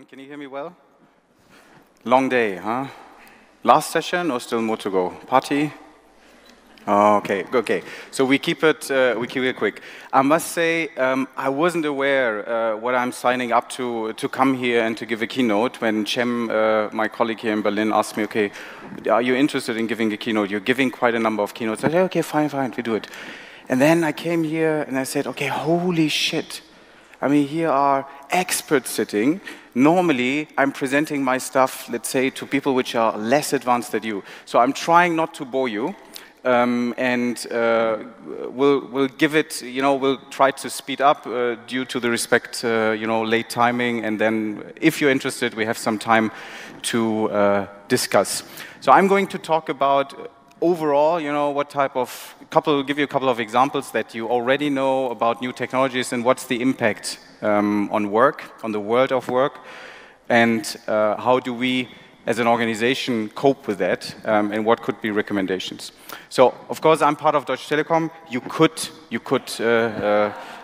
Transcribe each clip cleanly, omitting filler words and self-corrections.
Can you hear me well? Long day, huh? Last session or still more to go? Party? Oh, okay, okay. So we keep it quick. I must say, I wasn't aware what I'm signing up to come here and to give a keynote when Cem, my colleague here in Berlin, asked me, okay, are you interested in giving a keynote? You're giving quite a number of keynotes. I said, okay, fine, we do it. And then I came here and I said, okay, holy shit. I mean, here are experts sitting. Normally, I'm presenting my stuff, let's say, to people which are less advanced than you. So I'm trying not to bore you, and we'll give it, we'll try to speed up due to the respect, late timing, and then if you're interested, we have some time to discuss. So I'm going to talk about overall, what type of, give you a couple of examples that you already know about new technologies and what's the impact on work, on the world of work, and how do we, as an organization, cope with that, and what could be recommendations. So, of course, I'm part of Deutsche Telekom. You could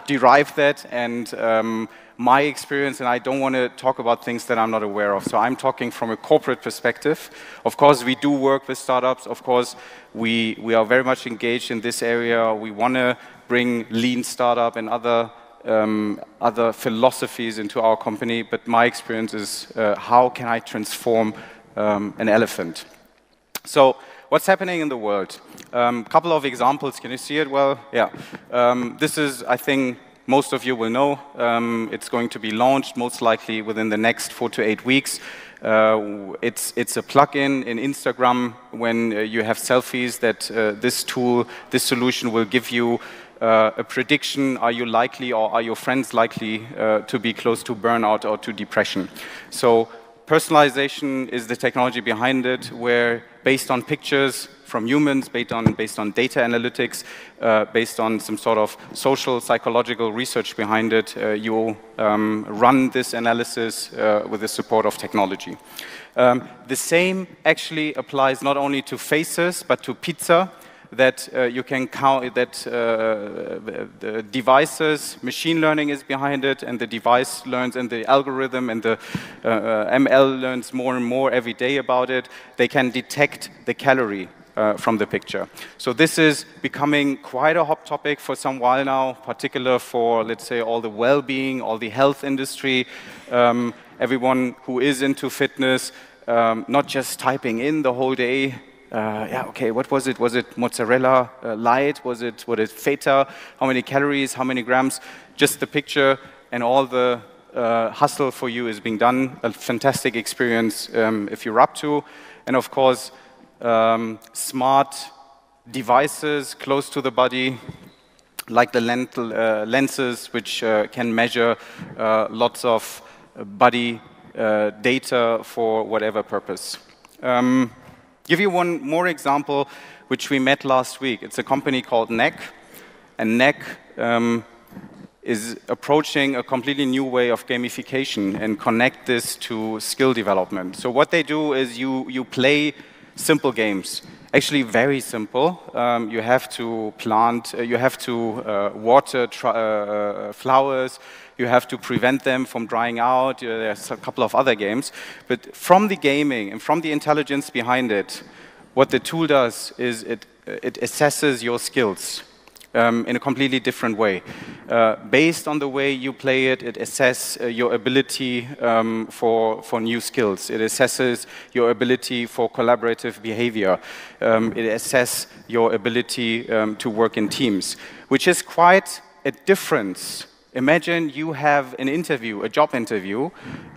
derive that, and my experience, and I don't want to talk about things that I'm not aware of. So I'm talking from a corporate perspective. Of course, we do work with startups. Of course, we are very much engaged in this area. We want to bring lean startup and other philosophies into our company. But my experience is how can I transform an elephant? So what's happening in the world? Couple of examples. Can you see it well? Yeah. This is, I think, most of you will know. It's going to be launched most likely within the next 4 to 8 weeks. It's a plugin in Instagram when you have selfies that this solution will give you a prediction. Are you likely or are your friends likely to be close to burnout or to depression? So personalization is the technology behind it, where based on pictures from humans, based on data analytics, based on some sort of social, psychological research behind it, you run this analysis with the support of technology. The same actually applies not only to faces, but to pizza, that you can count, that the devices, machine learning is behind it, and the device learns, and the algorithm and the ML learns more and more every day about it. They can detect the calorie from the picture. So this is becoming quite a hot topic for some while now, particular for, let's say, all the well-being, all the health industry, everyone who is into fitness, not just typing in the whole day, okay, what was it? Was it mozzarella light? Was it feta? How many calories? How many grams? Just the picture, and all the hustle for you is being done. A fantastic experience if you're up to. And of course, smart devices close to the body, like the lenses, which can measure lots of body data for whatever purpose. Give you one more example, which we met last week. It's a company called NEC, and NEC is approaching a completely new way of gamification and connect this to skill development. So what they do is you play simple games, actually very simple. You have to plant, you have to water flowers, you have to prevent them from drying out. There's a couple of other games. But from the gaming and from the intelligence behind it, what the tool does is it assesses your skills in a completely different way. Based on the way you play it, it assesses your ability for new skills. It assesses your ability for collaborative behavior. It assesses your ability to work in teams, which is quite a difference. Imagine you have an interview, a job interview,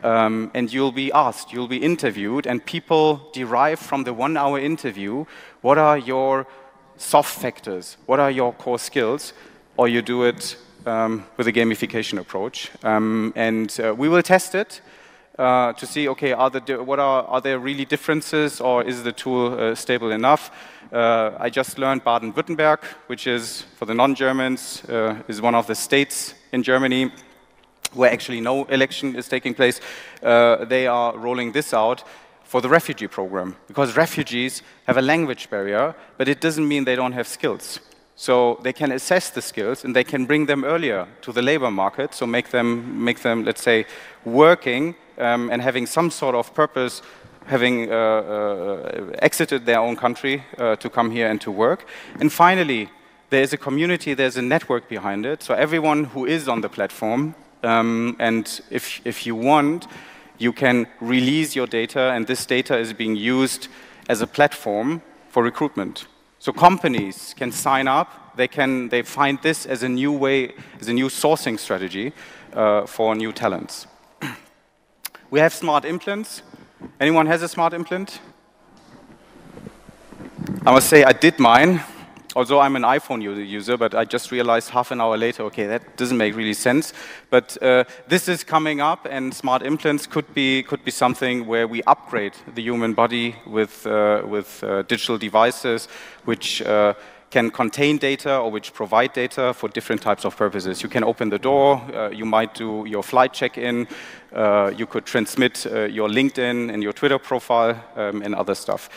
and you'll be asked, you'll be interviewed, and people derive from the 1 hour interview, what are your soft factors, what are your core skills, or you do it with a gamification approach. We will test it to see, okay, are there really differences, or is the tool stable enough? I just learned Baden-Württemberg, which is, for the non-Germans, is one of the states in Germany. where actually no election is taking place, they are rolling this out for the refugee program, because refugees have a language barrier, but it doesn't mean they don't have skills. So they can assess the skills and they can bring them earlier to the labor market, so make them, let's say, working and having some sort of purpose, having exited their own country to come here and to work. And finally, there is a community, there's a network behind it, so everyone who is on the platform, and if you want, you can release your data, and this data is being used as a platform for recruitment. So companies can sign up, they find this as a new way, as a new sourcing strategy for new talents. We have smart implants. Anyone has a smart implant? I must say I did mine. Although I'm an iPhone user, but I just realized half an hour later, okay, that doesn't make really sense. But this is coming up, and smart implants could be something where we upgrade the human body with digital devices, which can contain data or which provide data for different types of purposes. You can open the door, you might do your flight check-in, you could transmit your LinkedIn and your Twitter profile and other stuff.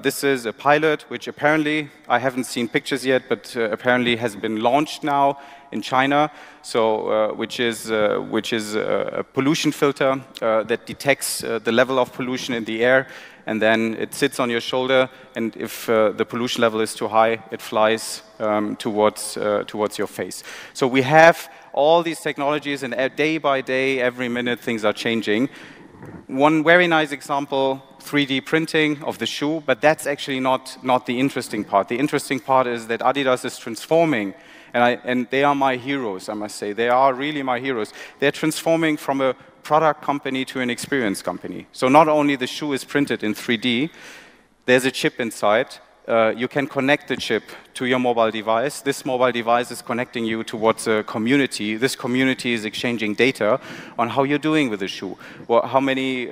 This is a pilot which apparently, I haven't seen pictures yet, but apparently has been launched now in China, so which is a pollution filter that detects the level of pollution in the air, and then it sits on your shoulder, and if the pollution level is too high, it flies towards your face. So we have all these technologies, and day by day, every minute, things are changing. One very nice example, 3D printing of the shoe, but that's actually not the interesting part. The interesting part is that Adidas is transforming, and they are my heroes, I must say. They are really my heroes. They're transforming from a product company to an experience company. So not only the shoe is printed in 3D, there's a chip inside. You can connect the chip to your mobile device. This mobile device is connecting you towards a community. This community is exchanging data on how you're doing with the shoe, how many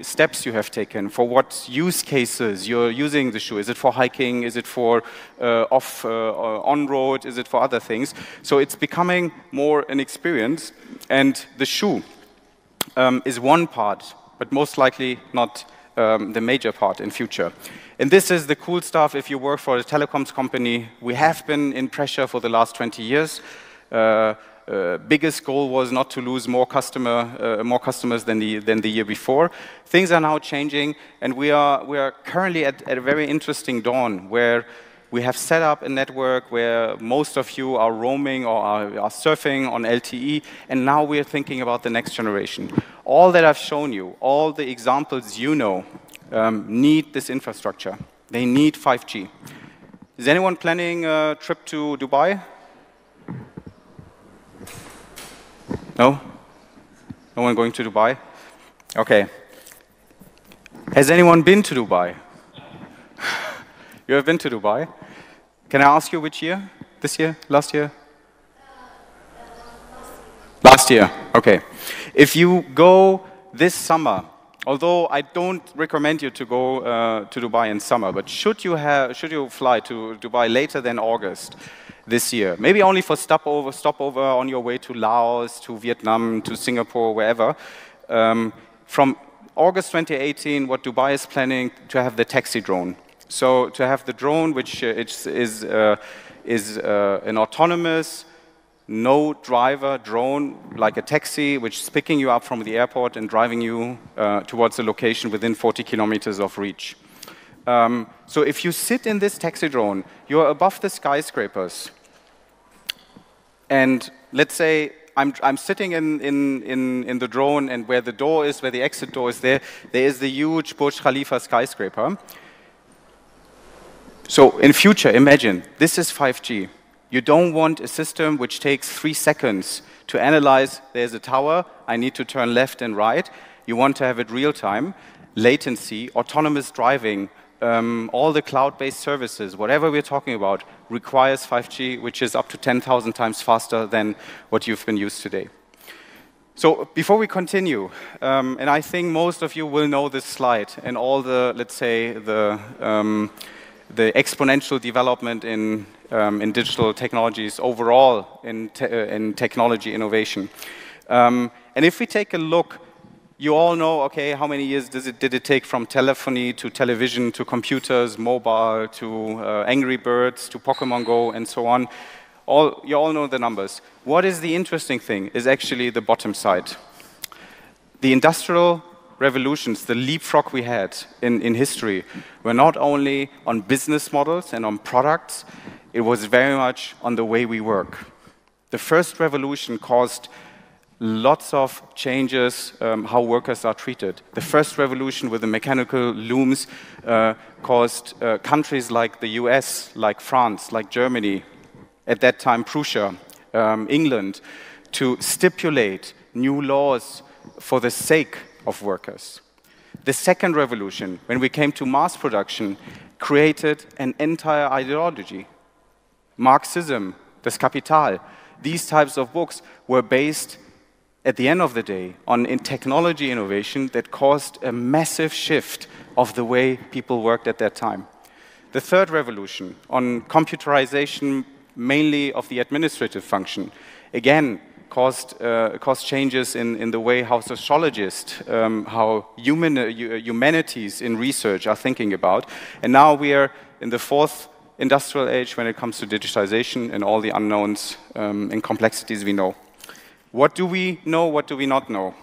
steps you have taken, for what use cases you're using the shoe. Is it for hiking? Is it for on-road? Is it for other things? So it's becoming more an experience, and the shoe is one part, but most likely not the major part in future. And this is the cool stuff if you work for a telecoms company. We have been in pressure for the last 20 years. Biggest goal was not to lose more customers than the year before. Things are now changing, and we are currently at a very interesting dawn where we have set up a network where most of you are roaming or are surfing on LTE, and now we are thinking about the next generation. All that I've shown you, all the examples you know, need this infrastructure. They need 5G. Is anyone planning a trip to Dubai? No? No one going to Dubai? Okay. Has anyone been to Dubai? You have been to Dubai? Can I ask you which year? This year? Last year? Last year, okay. If you go this summer, although I don't recommend you to go to Dubai in summer, but should you fly to Dubai later than August this year, maybe only for stopover on your way to Laos, to Vietnam, to Singapore, wherever, from August 2018, what Dubai is planning to have the taxi drone. So to have the drone, which is an autonomous, no driver drone, like a taxi, which is picking you up from the airport and driving you towards a location within 40 kilometers of reach. So if you sit in this taxi drone, you're above the skyscrapers. And let's say I'm sitting in the drone, and where the door is, where the exit door is there is the huge Burj Khalifa skyscraper. So in future, imagine, this is 5G. You don't want a system which takes 3 seconds to analyze, there's a tower, I need to turn left and right. You want to have it real time, latency, autonomous driving, all the cloud-based services, whatever we're talking about, requires 5G, which is up to 10,000 times faster than what you've been used today. So before we continue, and I think most of you will know this slide and all the, let's say, the the exponential development in digital technologies overall, in technology innovation. And if we take a look, you all know, okay, how many years did it take from telephony to television to computers, mobile, to Angry Birds, to Pokemon Go, and so on. You all know the numbers. What is the interesting thing is actually the bottom side. The industrial revolutions, the leapfrog we had in history, were not only on business models and on products, it was very much on the way we work. The first revolution caused lots of changes, how workers are treated. The first revolution with the mechanical looms caused countries like the US, like France, like Germany, at that time Prussia, England, to stipulate new laws for the sake of workers. The second revolution, when we came to mass production, created an entire ideology. Marxism, Das Kapital, these types of books were based at the end of the day on technology innovation that caused a massive shift of the way people worked at that time. The third revolution on computerization, mainly of the administrative function, again caused changes in the way how sociologists, how humanities in research are thinking about. And now we are in the fourth industrial age when it comes to digitization and all the unknowns and complexities we know. What do we know? What do we not know?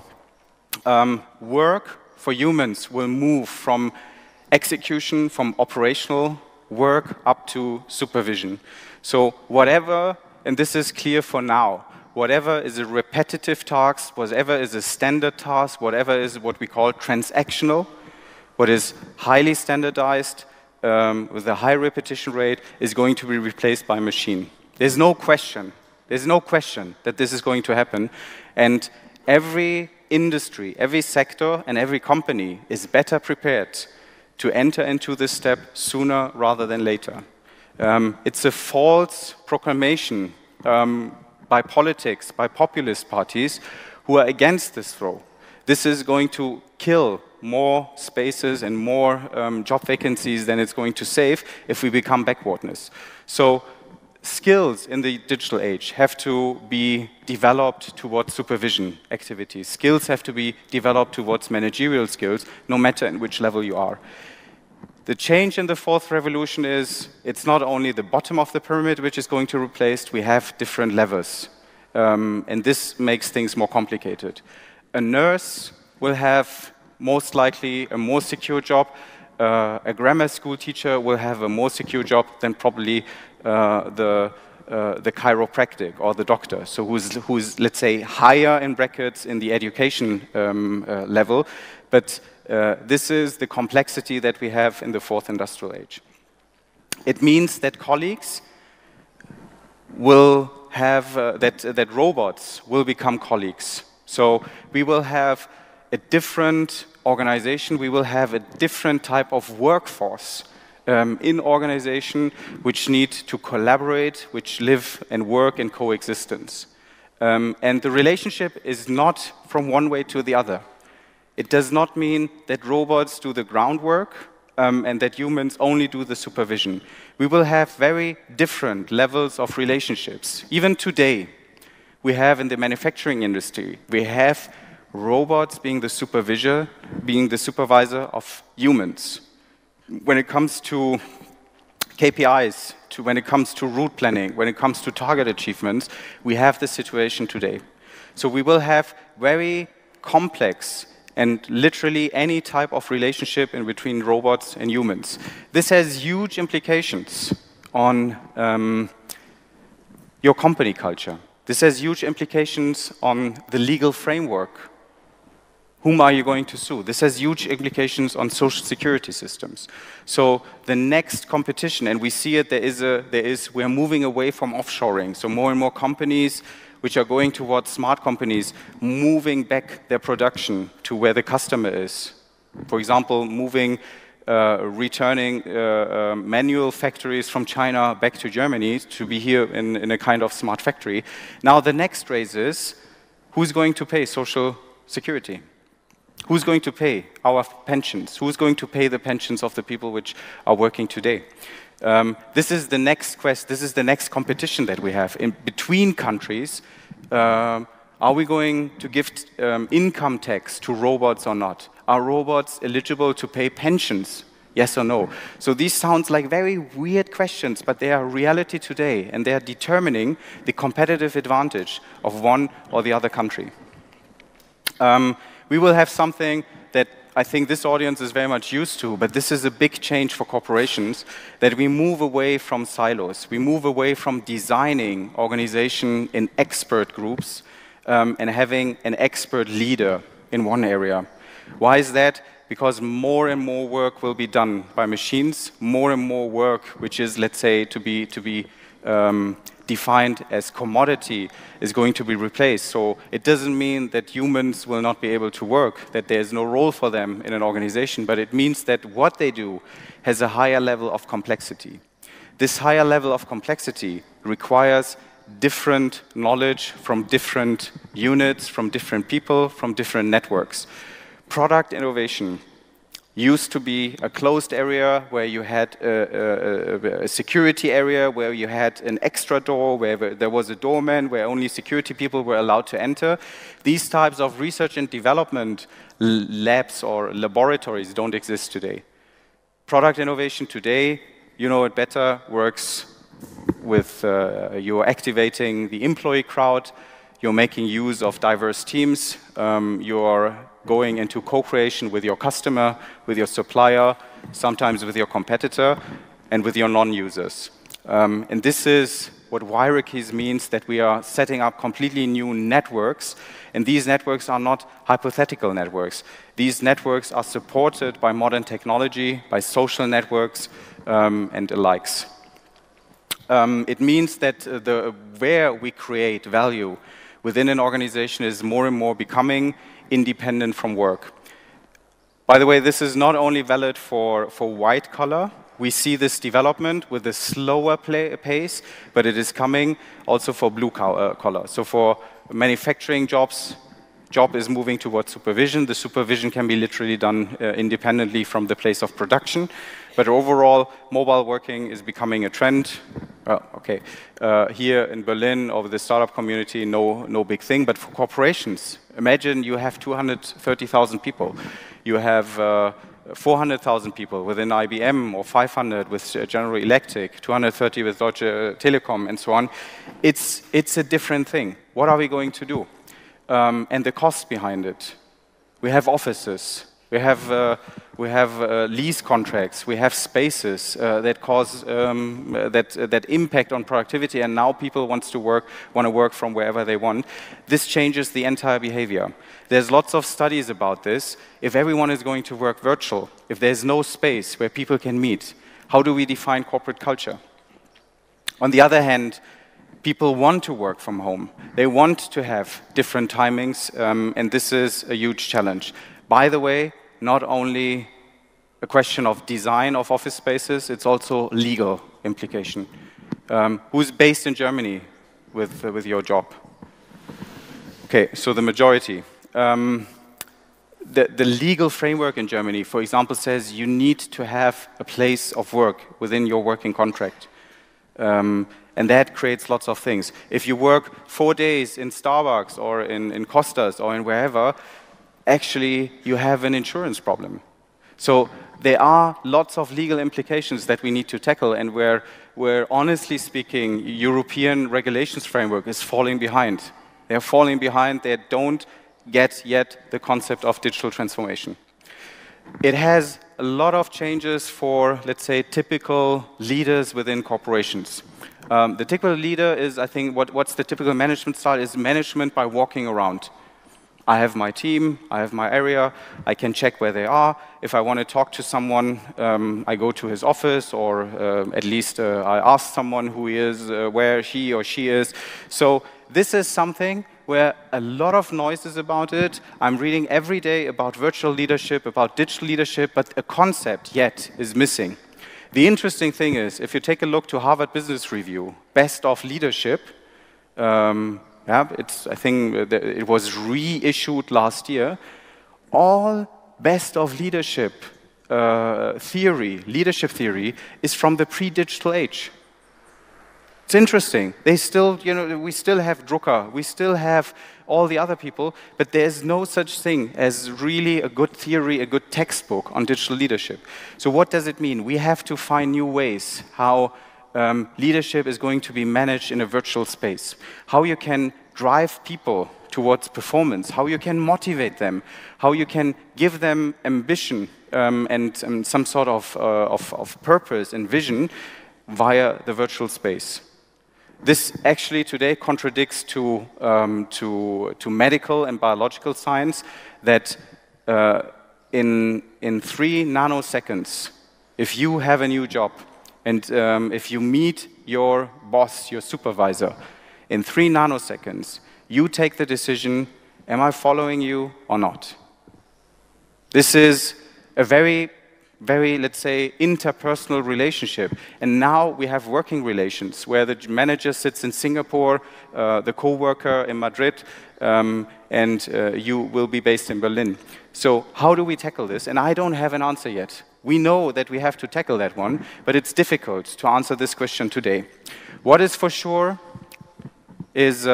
Work for humans will move from execution, from operational work up to supervision. So whatever, and this is clear for now, whatever is a repetitive task, whatever is a standard task, whatever is what we call transactional, what is highly standardized with a high repetition rate is going to be replaced by machine. There's no question. There's no question that this is going to happen. And every industry, every sector, and every company is better prepared to enter into this step sooner rather than later. It's a false proclamation by politics, by populist parties who are against this flow. This is going to kill more spaces and more job vacancies than it's going to save if we become backwardness. So skills in the digital age have to be developed towards supervision activities. Skills have to be developed towards managerial skills, no matter in which level you are. The change in the fourth revolution is it's not only the bottom of the pyramid which is going to be replaced, we have different levels. And this makes things more complicated. A nurse will have most likely a more secure job. A grammar school teacher will have a more secure job than probably the chiropractic or the doctor. So who's let's say higher in brackets in the education level, but this is the complexity that we have in the fourth industrial age. It means that colleagues will have, that robots will become colleagues. So we will have a different organization, we will have a different type of workforce in organization which need to collaborate, which live and work in coexistence. And the relationship is not from one way to the other. It does not mean that robots do the groundwork and that humans only do the supervision. We will have very different levels of relationships. Even today, we have in the manufacturing industry, we have robots being the supervisor of humans. When it comes to KPIs, when it comes to route planning, when it comes to target achievements, we have this situation today. So we will have very complex and literally any type of relationship in between robots and humans. This has huge implications on your company culture. This has huge implications on the legal framework. Whom are you going to sue? This has huge implications on social security systems. So the next competition, and we see it, we're moving away from offshoring. So more and more companies which are going towards smart companies, moving back their production to where the customer is. For example, returning manual factories from China back to Germany to be here in a kind of smart factory. Now the next race is, who's going to pay social security? Who's going to pay our pensions? Who's going to pay the pensions of the people which are working today? This is the next quest. This is the next competition that we have in between countries. Are we going to give income tax to robots or not? Are robots eligible to pay pensions? Yes or no? So these sound like very weird questions, but they are reality today, and they are determining the competitive advantage of one or the other country. We will have something that I think this audience is very much used to, but this is a big change for corporations, that we move away from silos. We move away from designing organization in expert groups and having an expert leader in one area. Why is that? Because more and more work will be done by machines, more and more work, which is, let's say, to be defined as commodity, is going to be replaced. So it doesn't mean that humans will not be able to work, that there's no role for them in an organization, but it means that what they do has a higher level of complexity. This higher level of complexity requires different knowledge from different units, from different people, from different networks. Product innovation used to be a closed area where you had a security area, where you had an extra door, where there was a doorman, where only security people were allowed to enter. These types of research and development labs or laboratories don't exist today. Product innovation today, you know it better, works with you're activating the employee crowd, you're making use of diverse teams, you're going into co-creation with your customer, with your supplier, sometimes with your competitor, and with your non-users. And this is what hierarchies means, that we are setting up completely new networks, and these networks are not hypothetical networks. These networks are supported by modern technology, by social networks, and the likes. It means that where we create value within an organization is more and more becoming independent from work. By the way, this is not only valid for white collar. We see this development with a slower pace, but it is coming also for blue collar. So for manufacturing jobs, job is moving towards supervision. The supervision can be literally done independently from the place of production. But overall, mobile working is becoming a trend. Here in Berlin, over the startup community, no big thing. But for corporations, imagine you have 230,000 people. You have 400,000 people within IBM, or 500 with General Electric, 230 with Deutsche Telekom, and so on. It's a different thing. What are we going to do? And the cost behind it. We have offices. We have lease contracts. We have spaces that cause that impact on productivity, and now people want to work from wherever they want. This changes the entire behavior. There's lots of studies about this. If everyone is going to work virtual, if there's no space where people can meet, how do we define corporate culture? On the other hand, people want to work from home. They want to have different timings, and this is a huge challenge. By the way, not only a question of design of office spaces, it's also legal implication. Who's based in Germany with your job? Okay, so the majority. The legal framework in Germany, for example, says you need to have a place of work within your working contract. And that creates lots of things. If you work 4 days in Starbucks or in Costas or in wherever, actually you have an insurance problem. So there are lots of legal implications that we need to tackle, and where honestly speaking, European regulations framework is falling behind. They're falling behind. They don't get yet the concept of digital transformation. It has a lot of changes for, let's say, typical leaders within corporations. The typical leader is, I think, what's the typical management style is management by walking around. I have my team, I have my area, I can check where they are. If I want to talk to someone, I go to his office, or at least I ask someone who he is, where he or she is. So this is something where a lot of noise is about it. I'm reading every day about virtual leadership, about digital leadership, but a concept yet is missing. The interesting thing is, if you take a look to Harvard Business Review, Best of Leadership, I think it was reissued last year. all best of leadership leadership theory is from the pre-digital age. It's interesting. They still, we still have Drucker, we still have all the other people, but there's no such thing as really a good theory, a good textbook on digital leadership. So what does it mean? We have to find new ways how leadership is going to be managed in a virtual space, how you can drive people towards performance, how you can motivate them, how you can give them ambition and some sort of purpose and vision via the virtual space. This actually today contradicts to medical and biological science that in 3 nanoseconds, if you have a new job and if you meet your boss, your supervisor, in 3 nanoseconds, you take the decision, am I following you or not? This is a very, let's say, interpersonal relationship. And now we have working relations where the manager sits in Singapore, the co-worker in Madrid, and you will be based in Berlin. So how do we tackle this? And I don't have an answer yet. We know that we have to tackle that one, but it's difficult to answer this question today. What is for sure is,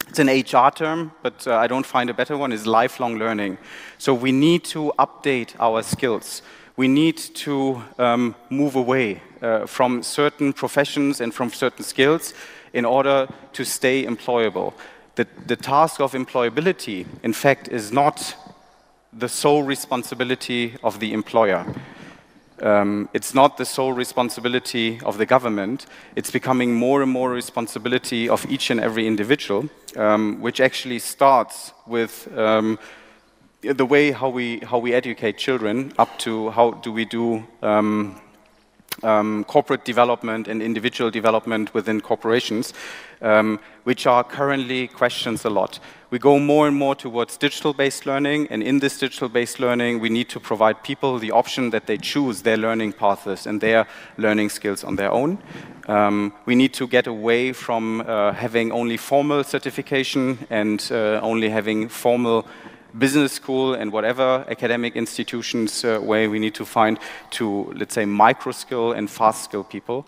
it's an HR term, but I don't find a better one, is lifelong learning. So we need to update our skills. We need to move away from certain professions and from certain skills in order to stay employable. The task of employability, in fact, is not the sole responsibility of the employer. It's not the sole responsibility of the government. It's becoming more and more responsibility of each and every individual, which actually starts with the way how we educate children, up to how do we do corporate development and individual development within corporations, which are currently questioned a lot. We go more and more towards digital-based learning, and in this digital-based learning, we need to provide people the option that they choose their learning paths and their learning skills on their own. We need to get away from having only formal certification and only having formal business school and whatever academic institutions way we need to find to, let's say, micro-skill and fast-skill people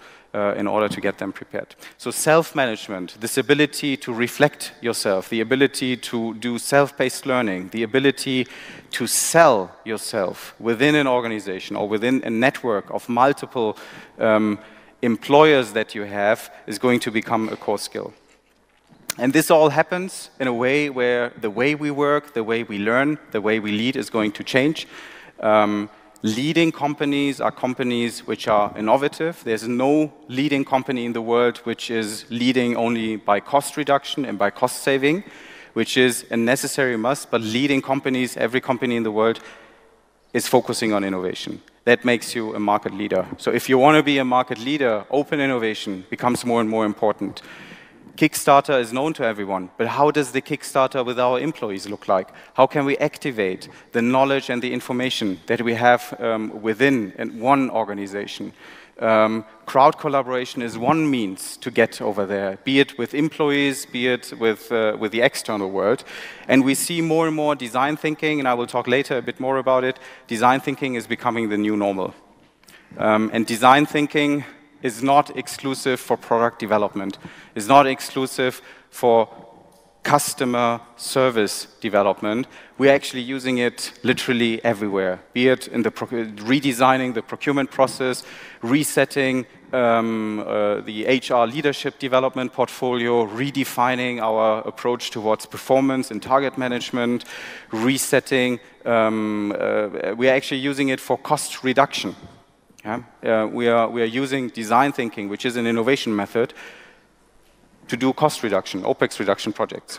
in order to get them prepared. So self-management, this ability to reflect yourself, the ability to do self-paced learning, the ability to sell yourself within an organization or within a network of multiple employers that you have is going to become a core skill. And this all happens in a way where the way we work, the way we learn, the way we lead is going to change. Leading companies are companies which are innovative. There's no leading company in the world which is leading only by cost reduction and by cost saving, which is a necessary must, but leading companies, every company in the world, is focusing on innovation. That makes you a market leader. So if you want to be a market leader, open innovation becomes more and more important. Kickstarter is known to everyone, but how does the Kickstarter with our employees look like? How can we activate the knowledge and the information that we have within one organization? Crowd collaboration is one means to get over there, be it with employees, be it with the external world. And we see more and more design thinking, and I will talk later a bit more about it. Design thinking is becoming the new normal. And design thinking is not exclusive for product development. It's not exclusive for customer service development. We're actually using it literally everywhere, be it in the redesigning the procurement process, resetting the HR leadership development portfolio, redefining our approach towards performance and target management, resetting. We're actually using it for cost reduction. We are using design thinking, which is an innovation method, to do cost reduction, OPEX reduction projects.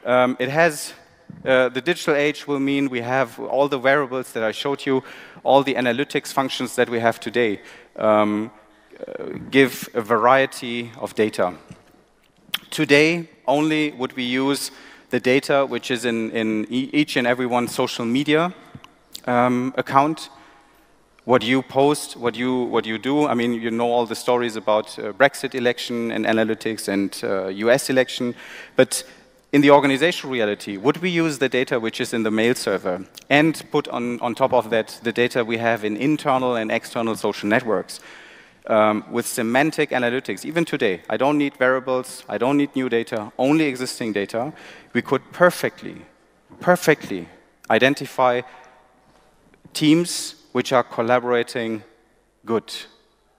The digital age will mean we have all the variables that I showed you, all the analytics functions that we have today, give a variety of data. Today, only would we use the data which is in each and every one social media account. What you post, what you do. I mean, you know all the stories about Brexit election and analytics and US election, but in the organizational reality, would we use the data which is in the mail server and put on top of that the data we have in internal and external social networks with semantic analytics? Even today, I don't need variables, I don't need new data, only existing data. We could perfectly identify teams which are collaborating good,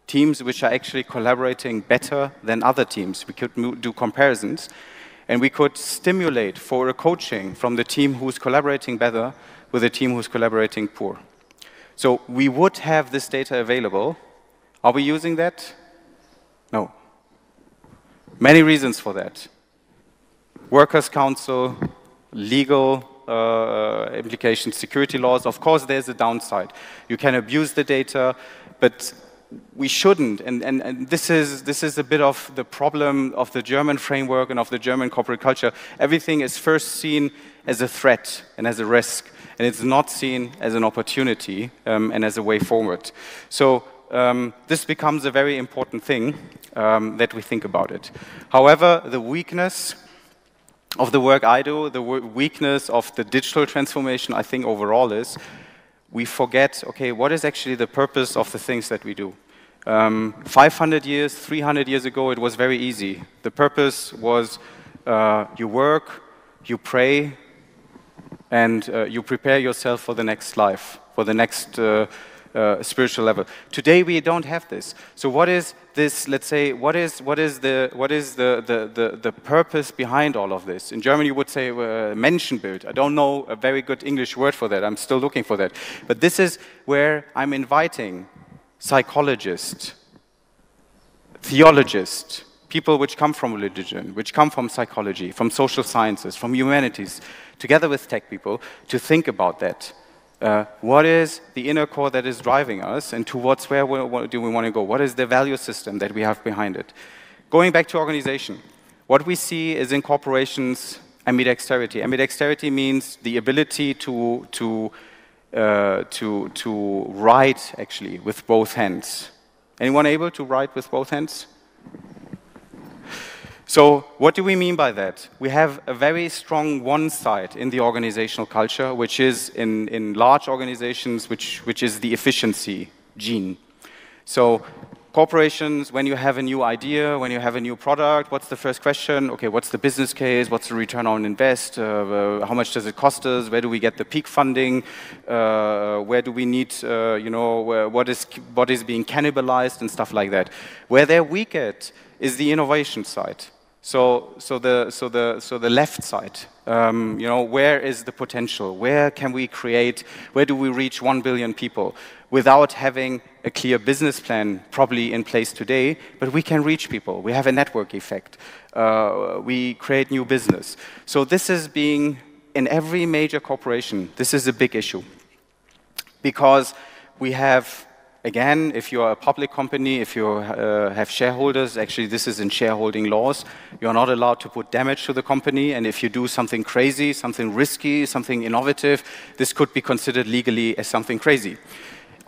teams which are actually collaborating better than other teams. We could do comparisons. And we could stimulate for a coaching from the team who's collaborating better with the team who's collaborating poor. So we would have this data available. Are we using that? No. Many reasons for that. Workers' council, legal implications, security laws. Of course, there's a downside. You can abuse the data, but we shouldn't, and this is a bit of the problem of the German framework and of the German corporate culture. Everything is first seen as a threat and as a risk, and it's not seen as an opportunity and as a way forward. So this becomes a very important thing that we think about it. However, the weakness of the work I do, the weakness of the digital transformation, I think overall is we forget, okay, what is actually the purpose of the things that we do? 500 years, 300 years ago, it was very easy. The purpose was you work, you pray, and you prepare yourself for the next life, for the next spiritual level. Today, we don't have this. So what is this, let's say, what is the purpose behind all of this? In German, you would say Menschenbild. I don't know a very good English word for that. I'm still looking for that. But this is where I'm inviting psychologists, theologists, people which come from religion, which come from psychology, from social sciences, from humanities, together with tech people, to think about that. What is the inner core that is driving us, and towards where do we want to go? What is the value system that we have behind it? Going back to organization, what we see is in corporations ambidexterity. Ambidexterity means the ability to write actually with both hands. Anyone able to write with both hands? So what do we mean by that? We have a very strong one side in the organizational culture, which is in large organizations, which is the efficiency gene. So corporations, when you have a new idea, when you have a new product, what's the first question? Okay, what's the business case? What's the return on invest? How much does it cost us? Where do we get the peak funding? Where do we need, what is being cannibalized and stuff like that? Where they're weak at is the innovation side. So the left side, where is the potential? Where can we create? Where do we reach 1 billion people without having a clear business plan probably in place today? But we can reach people. We have a network effect. We create new business. So this is being in every major corporation. This is a big issue because we have. Again, if you are a public company, if you have shareholders, actually this is in shareholding laws, you're not allowed to put damage to the company, and if you do something crazy, something risky, something innovative, this could be considered legally as something crazy.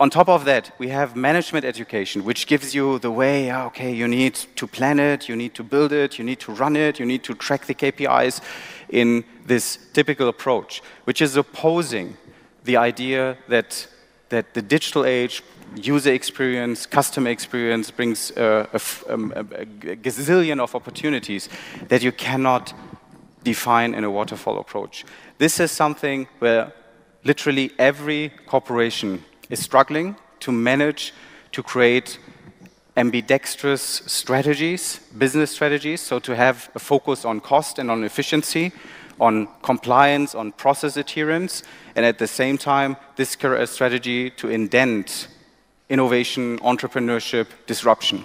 On top of that, we have management education, which gives you the way, okay, you need to plan it, you need to build it, you need to run it, you need to track the KPIs in this typical approach, which is opposing the idea that the digital age, user experience, customer experience brings a gazillion of opportunities that you cannot define in a waterfall approach. This is something where literally every corporation is struggling to manage, to create ambidextrous strategies, business strategies, so to have a focus on cost and on efficiency, on compliance, on process adherence, and at the same time, this strategy to indent innovation, entrepreneurship, disruption.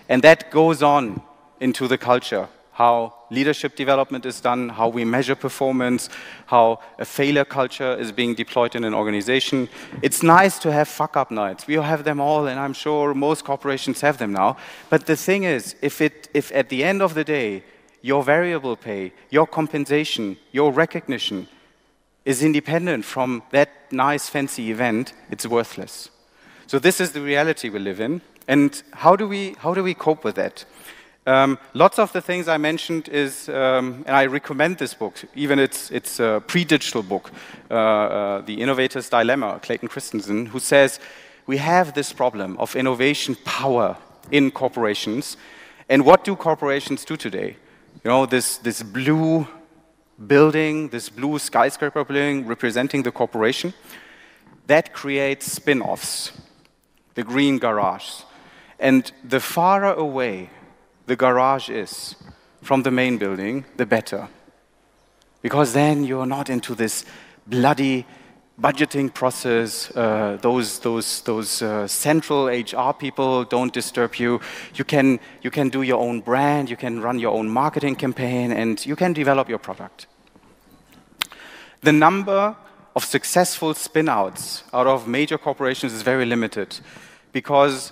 And that goes on into the culture, how leadership development is done, how we measure performance, how a failure culture is being deployed in an organization. It's nice to have fuck-up nights. We have them all, and I'm sure most corporations have them now. But the thing is, if at the end of the day, your variable pay, your compensation, your recognition is independent from that nice, fancy event, it's worthless. So this is the reality we live in, and how do we cope with that? Lots of the things I mentioned is, and I recommend this book, even it's a pre-digital book, The Innovator's Dilemma, Clayton Christensen, who says, we have this problem of innovation power in corporations, and what do corporations do today? You know, this blue building, this blue skyscraper building representing the corporation, that creates spin-offs, the green garage. And the farther away the garage is from the main building, the better. Because then you're not into this bloody budgeting process, those central HR people don't disturb you. You can do your own brand, you can run your own marketing campaign, and you can develop your product. The number of successful spin-outs out of major corporations is very limited because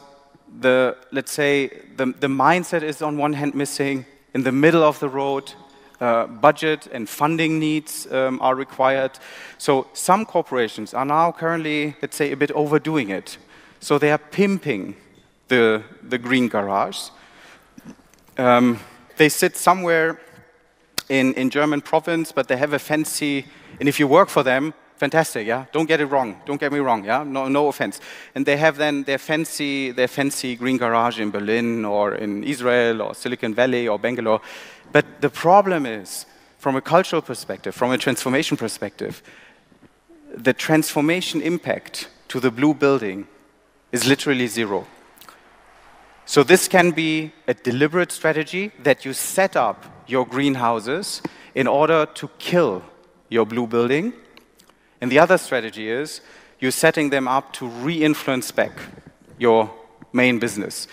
let's say the mindset is on one hand missing, in the middle of the road, budget and funding needs are required. So some corporations are now currently, let's say, a bit overdoing it. So they are pimping the green garage. They sit somewhere in German province, but they have a fancy, and if you work for them, fantastic, yeah? Don't get it wrong, don't get me wrong, yeah? No offense. And they have then their fancy green garage in Berlin or in Israel or Silicon Valley or Bangalore. But the problem is, from a cultural perspective, from a transformation perspective, the transformation impact to the blue building is literally zero. So this can be a deliberate strategy that you set up your greenhouses in order to kill your blue building. And the other strategy is you're setting them up to re-influence back your main business.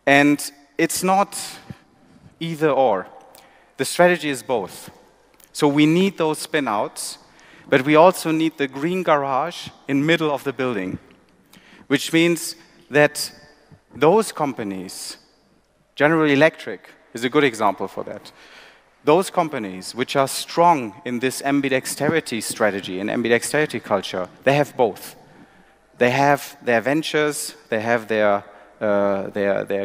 And it's not either or. The strategy is both. So we need those spin-outs, but we also need the green garage in middle of the building, which means that those companies, General Electric is a good example for that. Those companies which are strong in this ambidexterity strategy and ambidexterity culture, they have both. They have their ventures, they have their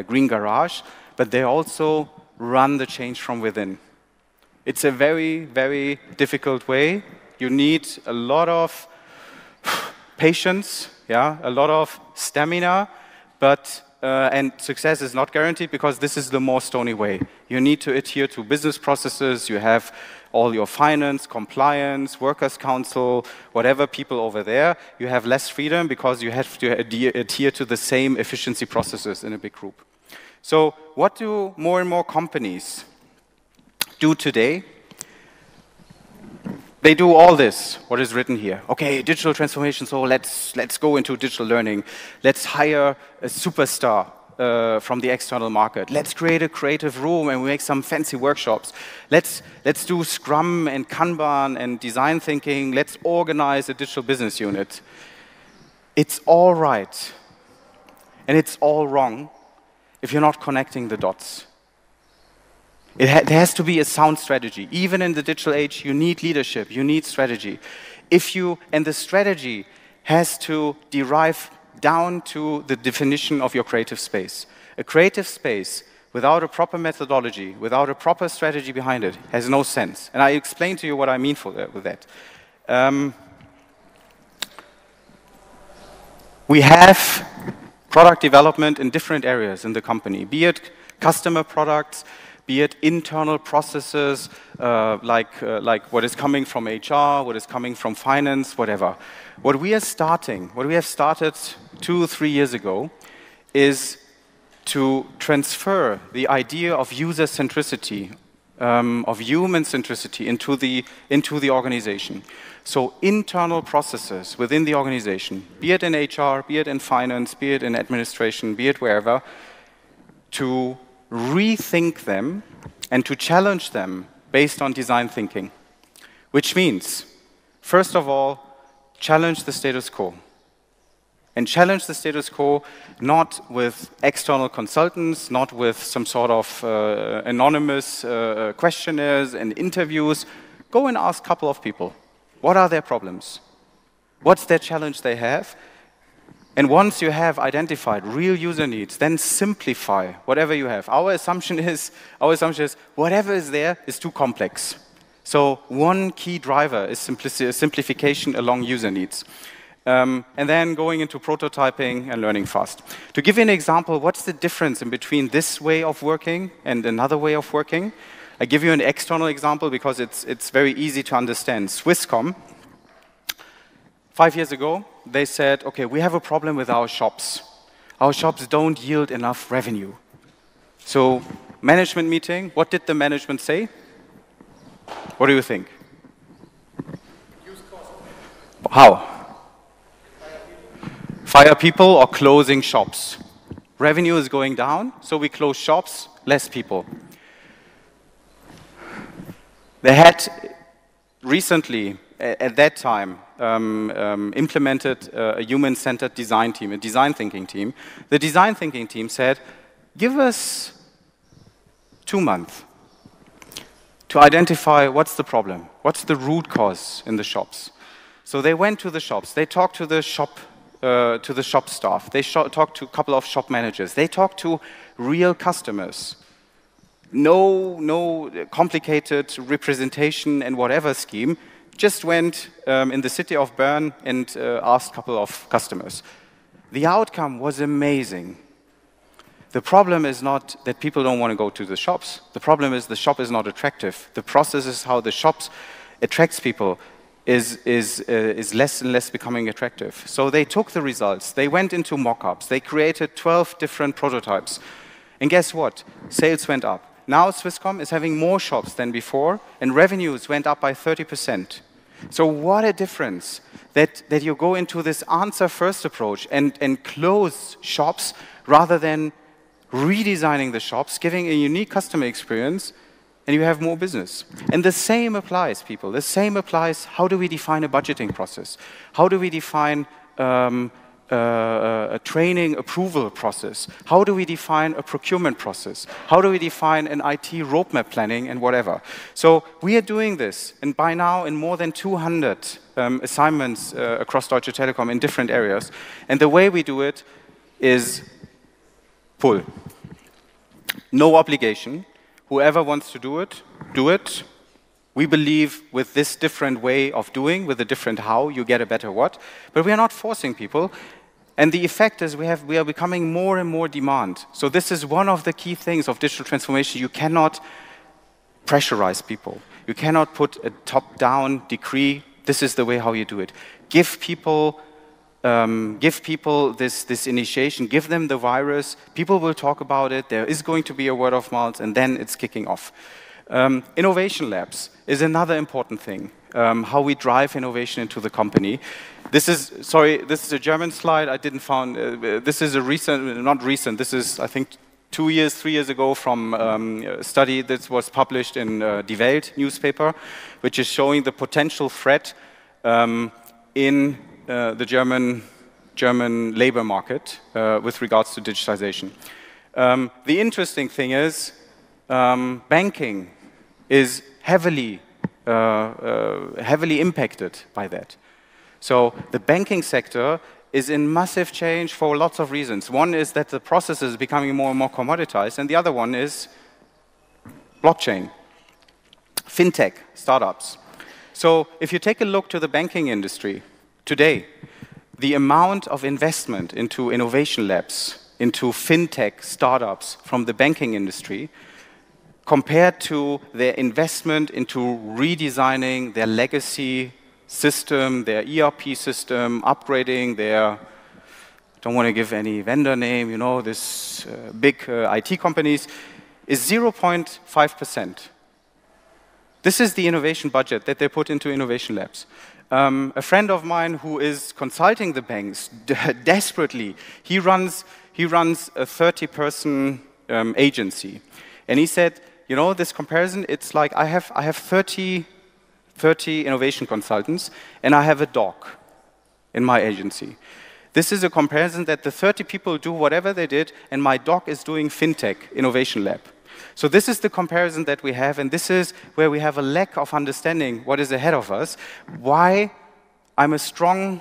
green garage, but they also run the change from within. It's a very, very difficult way. You need a lot of patience, yeah, a lot of stamina, but and success is not guaranteed because this is the more stony way. You need to adhere to business processes. You have all your finance, compliance, workers' council, whatever people over there. You have less freedom because you have to adhere to the same efficiency processes in a big group. So what do more and more companies do today? They do all this, what is written here. Okay, digital transformation, so let's go into digital learning. Let's hire a superstar from the external market. Let's create a creative room and we make some fancy workshops. Let's do Scrum and Kanban and design thinking. Let's organize a digital business unit. It's all right, and it's all wrong if you're not connecting the dots. There has to be a sound strategy. Even in the digital age, you need leadership, you need strategy. And the strategy has to derive down to the definition of your creative space. A creative space without a proper methodology, without a proper strategy behind it, has no sense. And I explain to you what I mean with that. We have product development in different areas in the company, be it customer products, be it internal processes, like what is coming from HR, what is coming from finance, whatever. What we have started 2-3 years ago is to transfer the idea of user centricity, of human centricity into the organization. So internal processes within the organization, be it in HR, be it in finance, be it in administration, be it wherever, to rethink them and to challenge them based on design thinking. Which means, first of all, challenge the status quo. And challenge the status quo not with external consultants, not with some sort of anonymous questionnaires and interviews. Go and ask a couple of people. What are their problems? What's their challenge they have? And once you have identified real user needs, then simplify whatever you have. Our assumption is whatever is there is too complex. So one key driver is simplification along user needs. And then going into prototyping and learning fast. To give you an example, what's the difference in between this way of working and another way of working? I give you an external example because it's very easy to understand. Swisscom, 5 years ago, they said, okay, we have a problem with our shops. Our shops don't yield enough revenue. So, management meeting, what did the management say? What do you think? Use cost. How? Fire people or closing shops. Revenue is going down, so we close shops, less people. They had recently, at that time, implemented a human-centered design team, a design thinking team. The design thinking team said, give us 2 months to identify what's the problem, what's the root cause in the shops. So they went to the shops, they talked to the shop staff, they talked to a couple of shop managers, they talked to real customers. No complicated representation and whatever scheme, just went in the city of Bern and asked a couple of customers. The outcome was amazing. The problem is not that people don't want to go to the shops. The problem is the shop is not attractive. The process is how the shops attracts people is less and less becoming attractive. So they took the results. They went into mock-ups. They created 12 different prototypes. And guess what? Sales went up. Now Swisscom is having more shops than before, and revenues went up by 30%. So what a difference that you go into this answer-first approach and close shops rather than redesigning the shops, giving a unique customer experience, and you have more business. And the same applies, people. The same applies, how do we define a budgeting process? How do we define a training approval process? How do we define a procurement process? How do we define an IT roadmap planning and whatever? So we are doing this, and by now in more than 200 assignments across Deutsche Telekom in different areas. And the way we do it is pull. No obligation. Whoever wants to do it, do it. We believe with this different way of doing, with a different how, you get a better what. But we are not forcing people. And the effect is we are becoming more and more demand. So this is one of the key things of digital transformation. You cannot pressurize people. You cannot put a top-down decree, this is the way how you do it. Give people this initiation, give them the virus, people will talk about it, there is going to be a word of mouth, and then it's kicking off. Innovation labs is another important thing, how we drive innovation into the company. This is a German slide, I didn't find, this is a recent, not recent, this is, I think, 3 years ago from a study that was published in Die Welt newspaper, which is showing the potential threat in the German labor market with regards to digitization. The interesting thing is banking is heavily impacted by that. So the banking sector is in massive change for lots of reasons. One is that the process is becoming more and more commoditized, and the other one is blockchain, fintech, startups. So if you take a look to the banking industry today, the amount of investment into innovation labs, into fintech startups from the banking industry, compared to their investment into redesigning their legacy system, their ERP system, upgrading their, don't want to give any vendor name, you know, this big IT companies, is 0.5%. This is the innovation budget that they put into innovation labs. A friend of mine who is consulting the banks desperately, he runs a 30-person agency. And he said, you know, this comparison, it's like I have 30 innovation consultants, and I have a dog in my agency. This is a comparison that the 30 people do whatever they did, and my dog is doing fintech innovation lab. So this is the comparison that we have, and this is where we have a lack of understanding what is ahead of us, why I'm a strong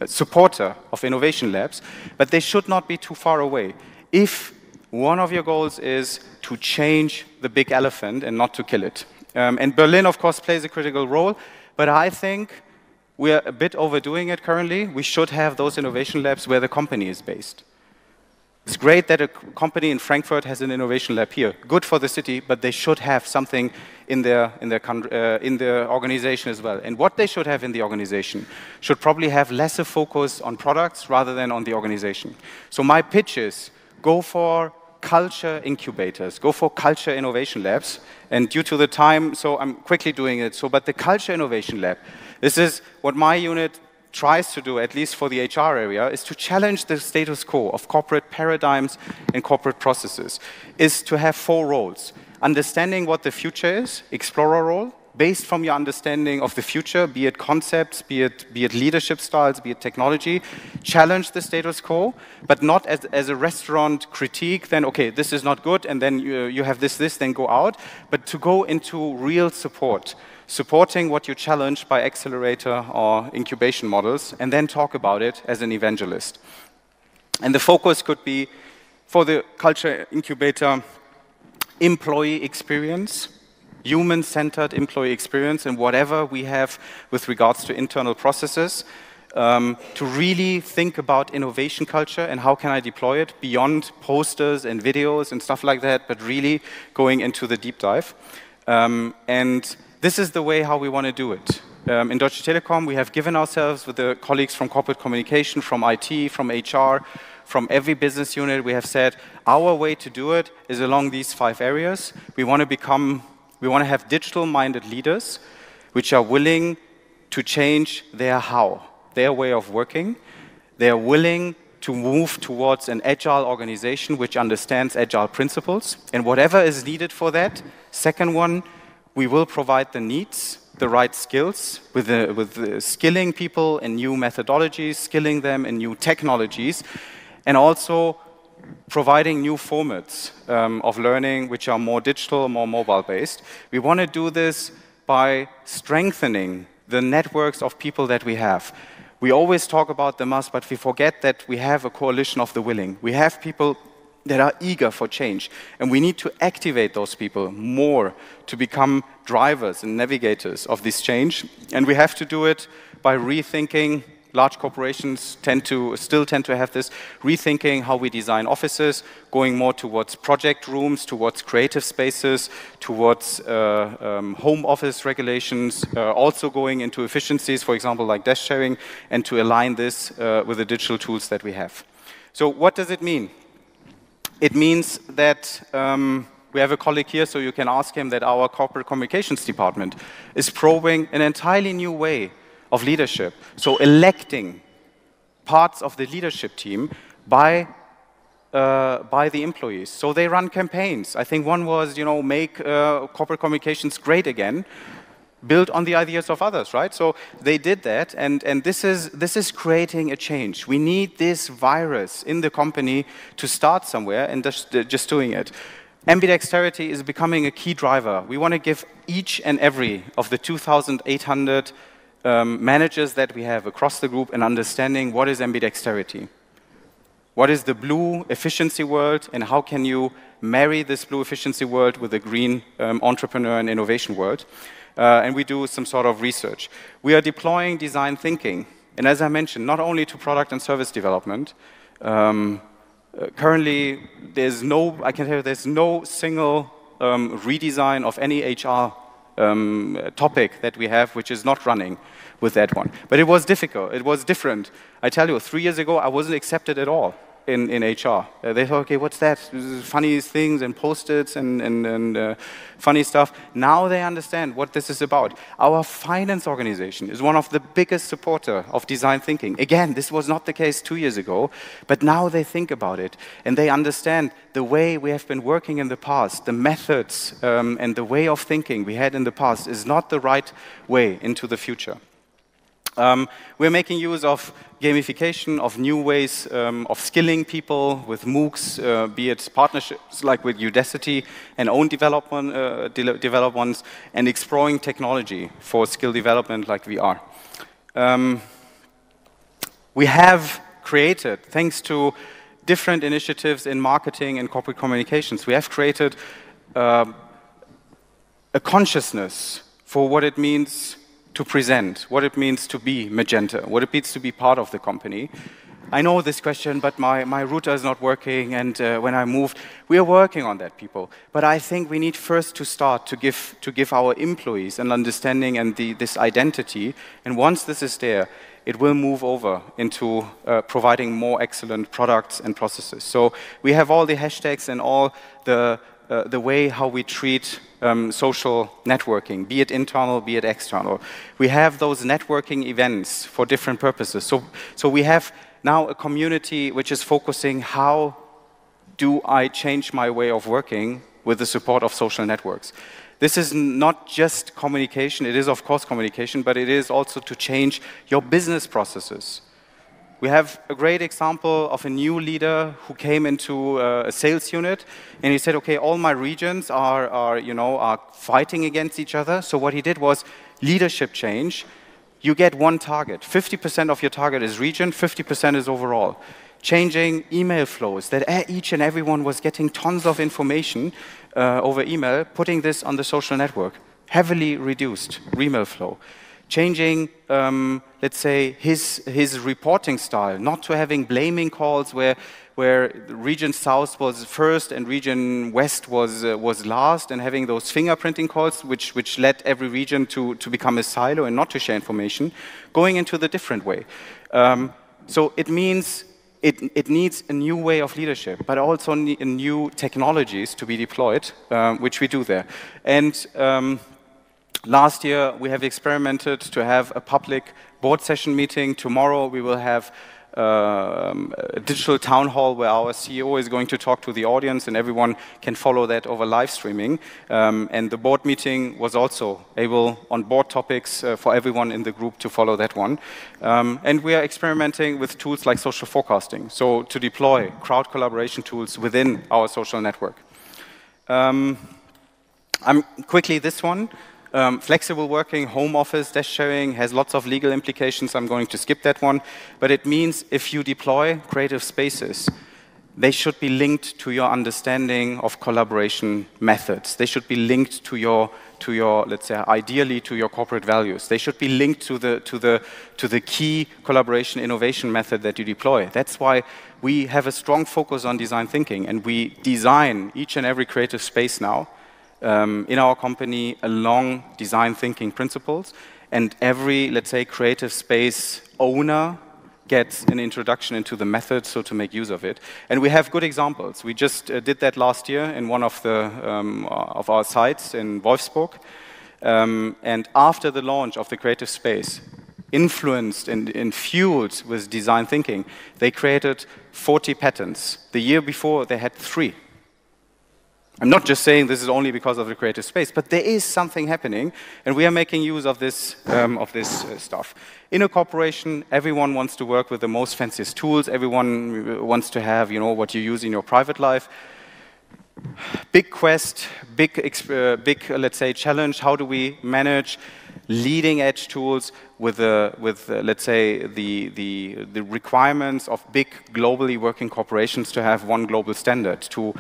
supporter of innovation labs, but they should not be too far away. If one of your goals is to change the big elephant and not to kill it. And Berlin, of course, plays a critical role, but I think we're a bit overdoing it currently. We should have those innovation labs where the company is based. It's great that a company in Frankfurt has an innovation lab here. Good for the city, but they should have something in their organization as well. And what they should have in the organization should probably have lesser focus on products rather than on the organization. So my pitch is, go for culture incubators, go for culture innovation labs. And due to the time, so I'm quickly doing it. So, but the culture innovation lab, this is what my unit tries to do, at least for the HR area, is to challenge the status quo of corporate paradigms and corporate processes, is to have 4 roles. Understanding what the future is, explorer role, based from your understanding of the future, be it concepts, be it leadership styles, be it technology, challenge the status quo, but not as a restaurant critique, then, okay, this is not good, and then you have this, then go out, but to go into real support. Supporting what you challenge by accelerator or incubation models, and then talk about it as an evangelist. And the focus could be, for the culture incubator, employee experience, human-centered employee experience, and whatever we have with regards to internal processes, to really think about innovation culture and how can I deploy it beyond posters and videos and stuff like that, but really going into the deep dive. And this is the way how we want to do it. In Deutsche Telekom, we have given ourselves, with the colleagues from corporate communication, from IT, from HR, from every business unit, we have said our way to do it is along these 5 areas. We want to have digital-minded leaders which are willing to change their how, their way of working. They are willing to move towards an agile organization which understands agile principles. And whatever is needed for that, second one, we will provide the needs, the right skills, with skilling people in new methodologies, skilling them in new technologies, and also providing new formats of learning which are more digital, more mobile-based. We want to do this by strengthening the networks of people that we have. We always talk about the must, but we forget that we have a coalition of the willing. We have people that are eager for change, and we need to activate those people more to become drivers and navigators of this change. And we have to do it by rethinking. Large corporations still tend to have this, rethinking how we design offices, going more towards project rooms, towards creative spaces, towards home office regulations, also going into efficiencies, for example, like desk sharing, and to align this with the digital tools that we have. So what does it mean? It means that we have a colleague here, so you can ask him, that our corporate communications department is probing an entirely new way of leadership. So electing parts of the leadership team by the employees. So they run campaigns. I think one was, make corporate communications great again, built on the ideas of others, right? So they did that, and this is creating a change. We need this virus in the company to start somewhere, and just doing it. Ambidexterity is becoming a key driver. We want to give each and every of the 2,800 managers that we have across the group an understanding what is ambidexterity. What is the blue efficiency world, and how can you marry this blue efficiency world with the green entrepreneur and innovation world? And we do some sort of research. We are deploying design thinking, and as I mentioned, not only to product and service development. Currently, there's no single redesign of any HR topic that we have which is not running with that one. But it was difficult, it was different. I tell you, 3 years ago, I wasn't accepted at all in HR. They thought, okay, what's that? Funny things and post-its and funny stuff. Now they understand what this is about. Our finance organization is one of the biggest supporter of design thinking. Again, this was not the case 2 years ago, but now they think about it, and they understand the way we have been working in the past, the methods and the way of thinking we had in the past is not the right way into the future. We're making use of gamification, of new ways of skilling people with MOOCs, be it partnerships like with Udacity and own develop ones, and exploring technology for skill development like VR. We have created, thanks to different initiatives in marketing and corporate communications, we have created a consciousness for what it means to present, what it means to be Magenta, what it means to be part of the company. I know this question, but my router is not working, and when I moved, we are working on that, people. But I think we need first to start to give our employees an understanding and this identity, and once this is there, it will move over into providing more excellent products and processes. So we have all the hashtags and all the way how we treat social networking, be it internal, be it external. We have those networking events for different purposes. So we have now a community which is focusing how do I change my way of working with the support of social networks. This is not just communication, it is of course communication, but it is also to change your business processes. We have a great example of a new leader who came into a sales unit, and he said, okay, all my regions are fighting against each other. So what he did was leadership change. You get one target. 50% of your target is region, 50% is overall. Changing email flows, that each and everyone was getting tons of information over email, putting this on the social network. Heavily reduced email flow. Changing, let's say, his reporting style, not to having blaming calls where region south was first and region west was last, and having those fingerprinting calls which led every region to become a silo and not to share information, going into the different way. So it means it needs a new way of leadership, but also new technologies to be deployed, which we do there. And last year, we have experimented to have a public board session meeting. Tomorrow, we will have a digital town hall where our CEO is going to talk to the audience, and everyone can follow that over live streaming. And the board meeting was also able, on board topics, for everyone in the group to follow that one. And we are experimenting with tools like social forecasting, so to deploy crowd collaboration tools within our social network. Quickly, this one. Flexible working, home office, desk sharing has lots of legal implications. I'm going to skip that one. But it means if you deploy creative spaces, they should be linked to your understanding of collaboration methods. They should be linked to your let's say, ideally to your corporate values. They should be linked to the key collaboration innovation method that you deploy. That's why we have a strong focus on design thinking, and we design each and every creative space now in our company along design thinking principles, and every, let's say, creative space owner gets an introduction into the method, so to make use of it. And we have good examples. We just did that last year in one of our sites in Wolfsburg. And after the launch of the creative space, influenced and fueled with design thinking, they created 40 patents. The year before, they had 3. I'm not just saying this is only because of the creative space, but there is something happening, and we are making use of this stuff. In a corporation, everyone wants to work with the most fanciest tools. Everyone wants to have, what you use in your private life. Big quest, big, let's say, challenge. How do we manage leading-edge tools with let's say, the requirements of big, globally working corporations to have one global standard to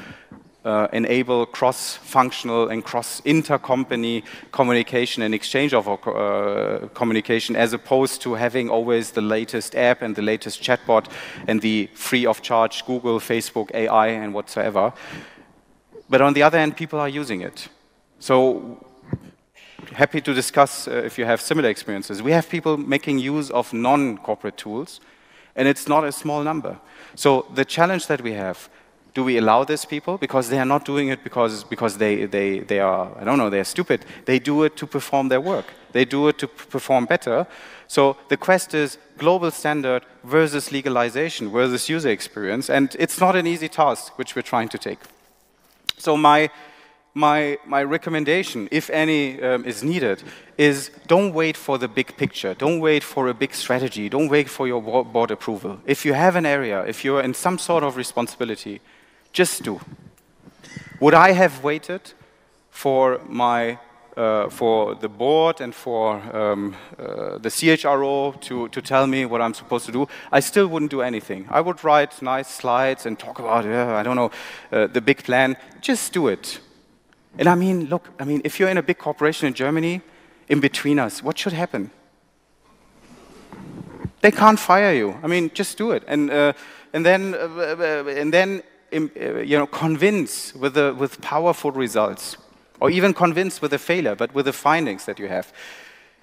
enable cross-functional and cross-intercompany communication and exchange of communication, as opposed to having always the latest app and the latest chatbot and the free-of-charge Google, Facebook, AI, and whatsoever. But on the other hand, people are using it. So happy to discuss if you have similar experiences. We have people making use of non-corporate tools, and it's not a small number. So the challenge that we have, do we allow these people? Because they are not doing it because they are, I don't know, they're stupid. They do it to perform their work. They do it to perform better. So the quest is global standard versus legalization versus user experience. And it's not an easy task which we're trying to take. So my recommendation, if any is needed, is don't wait for the big picture. Don't wait for a big strategy. Don't wait for your board approval. If you have an area, if you're in some sort of responsibility, just do. Would I have waited for my the board and for the CHRO to tell me what I'm supposed to do, I still wouldn't do anything. I would write nice slides and talk about, I don't know, the big plan. Just do it. And I mean, look, if you're in a big corporation in Germany, in between us, what should happen? They can't fire you. I mean, just do it, and then convince with powerful results, or even convince with a failure, but with the findings that you have.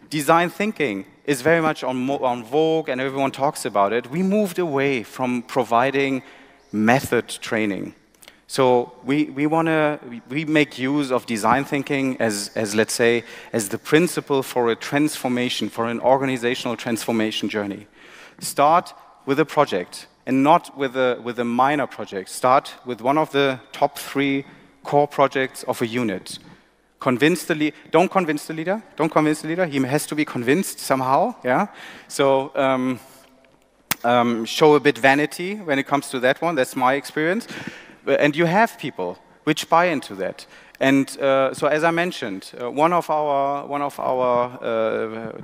Design thinking is very much on vogue, and everyone talks about it. We moved away from providing method training. So we make use of design thinking as let's say, as the principle for a transformation, for an organizational transformation journey. Start with a project, and not with a minor project. Start with one of the top 3 core projects of a unit. Convince the leader. Don't convince the leader. Don't convince the leader. He has to be convinced somehow. Yeah. So show a bit vanity when it comes to that one. That's my experience. And you have people which buy into that. And so, as I mentioned, one of our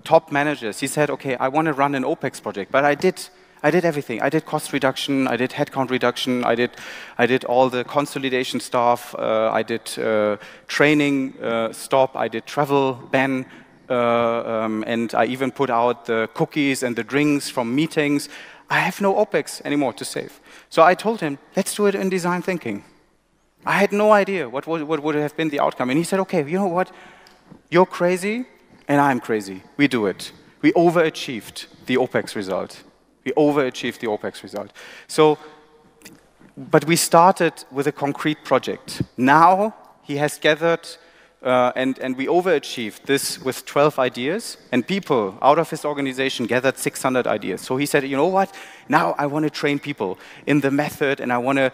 top managers, he said, "Okay, I want to run an OPEX project, but I did everything. I did cost reduction, I did headcount reduction, I did all the consolidation stuff, I did training stop, I did travel ban, and I even put out the cookies and the drinks from meetings. I have no OPEX anymore to save." So I told him, let's do it in design thinking. I had no idea what would have been the outcome. And he said, okay, you know what? You're crazy, and I'm crazy. We do it. We overachieved the OPEX result. We overachieved the OPEX result. So, but we started with a concrete project. Now he has gathered, and we overachieved this with 12 ideas, and people out of his organization gathered 600 ideas. So he said, you know what? Now I want to train people in the method, and I want to,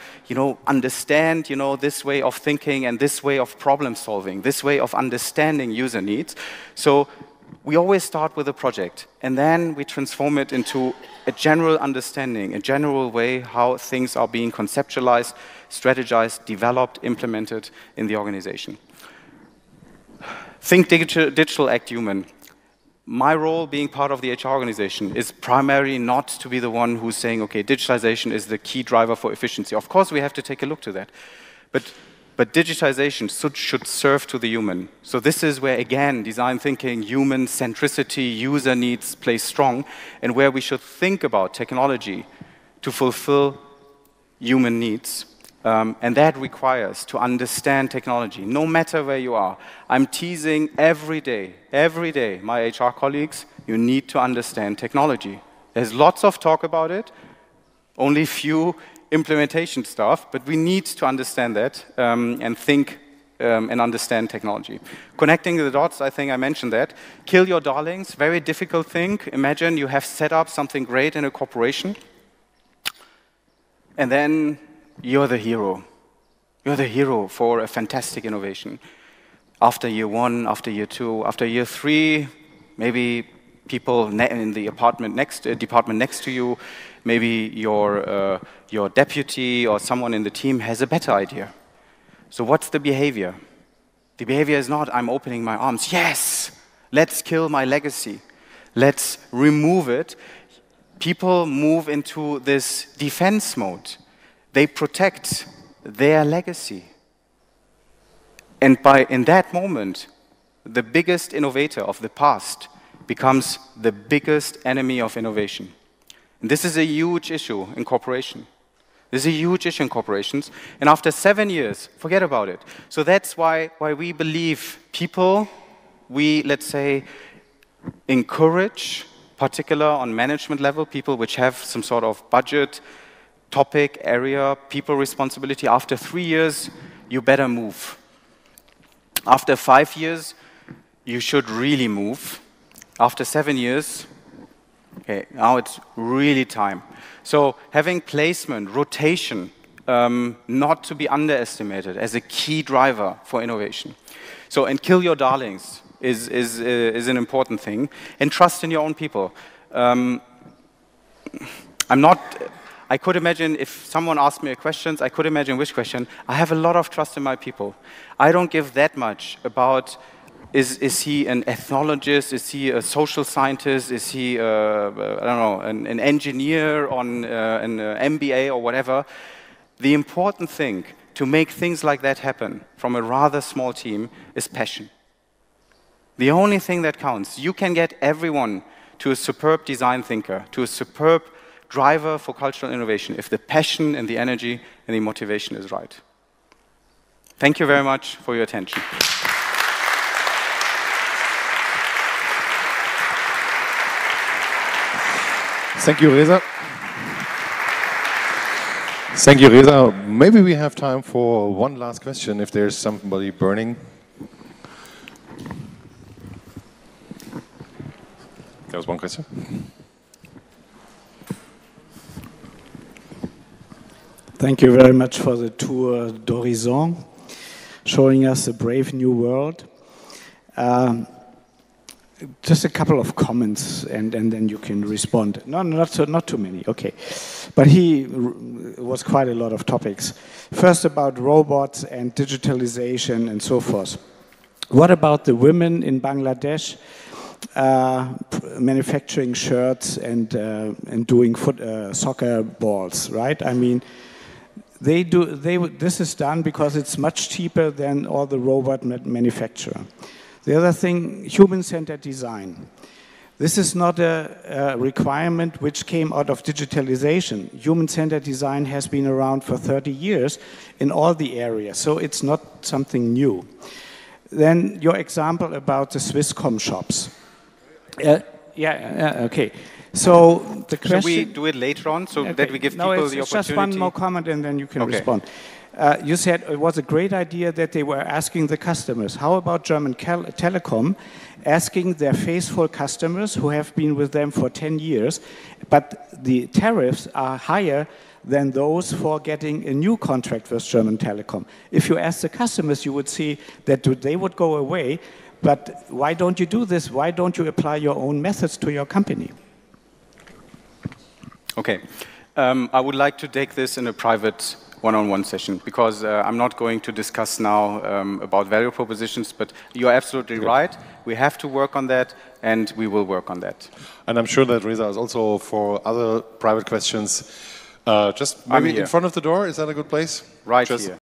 understand, this way of thinking and this way of problem solving, this way of understanding user needs. So we always start with a project, and then we transform it into a general understanding, a general way how things are being conceptualized, strategized, developed, implemented in the organization. Think digital, act human. My role, being part of the HR organization, is primarily not to be the one who's saying, okay, digitalization is the key driver for efficiency. Of course, we have to take a look to that. But digitization should serve to the human. So this is where, again, design thinking, human centricity, user needs play strong, and where we should think about technology to fulfill human needs. And that requires to understand technology, no matter where you are. I'm teasing every day, my HR colleagues, you need to understand technology. There's lots of talk about it, only few implementation stuff, but we need to understand that and think and understand technology. Connecting the dots, I think I mentioned that. Kill your darlings, very difficult thing. Imagine you have set up something great in a corporation, and then you're the hero. You're the hero for a fantastic innovation. After year 1, after year 2, after year 3, maybe people in the department next to you, maybe your deputy or someone in the team has a better idea. So what's the behavior? The behavior is not, I'm opening my arms. Yes, let's kill my legacy. Let's remove it. People move into this defense mode. They protect their legacy. And in that moment, the biggest innovator of the past becomes the biggest enemy of innovation. And this is a huge issue in corporation. This is a huge issue in corporations. And after 7 years, forget about it. So that's why we believe people, let's say, encourage, particular on management level, people which have some sort of budget, topic, area, people responsibility. After 3 years, you better move. After 5 years, you should really move. After 7 years, okay, now it's really time. So having placement, rotation, not to be underestimated as a key driver for innovation. So, and kill your darlings is an important thing. And trust in your own people. I could imagine if someone asked me a question, I could imagine which question. I have a lot of trust in my people. I don't give that much about Is he an ethnologist? Is he a social scientist? Is he, I don't know, an engineer on an MBA or whatever? The important thing to make things like that happen from a rather small team is passion. The only thing that counts. You can get everyone to a superb design thinker, to a superb driver for cultural innovation, if the passion and the energy and the motivation is right. Thank you very much for your attention. Thank you, Reza. Thank you, Reza. Maybe we have time for one last question, if there's somebody burning. There was one question. Thank you very much for the tour d'horizon, showing us a brave new world. Just a couple of comments, and then you can respond. No, not too many. Okay, but he was quite a lot of topics. First about robots and digitalization and so forth. What about the women in Bangladesh manufacturing shirts and doing soccer balls? Right? I mean, this is done because it's much cheaper than all the robot manufacturer. The other thing, human-centered design. This is not a requirement which came out of digitalization. Human-centered design has been around for 30 years in all the areas, so it's not something new. Then your example about the Swisscom shops. Okay. So the question... Should we do it later on so that we give people the opportunity? Just one more comment and then you can respond. You said it was a great idea that they were asking the customers. How about German Telekom asking their faithful customers who have been with them for 10 years, but the tariffs are higher than those for getting a new contract with German Telekom? If you ask the customers, you would see that they would go away, but why don't you do this? Why don't you apply your own methods to your company? Okay. I would like to take this in a private one-on-one session, because I'm not going to discuss now about value propositions, but you're absolutely right. We have to work on that, and we will work on that. And I'm sure that Reza is also for other private questions. Just maybe in front of the door, is that a good place? Right here.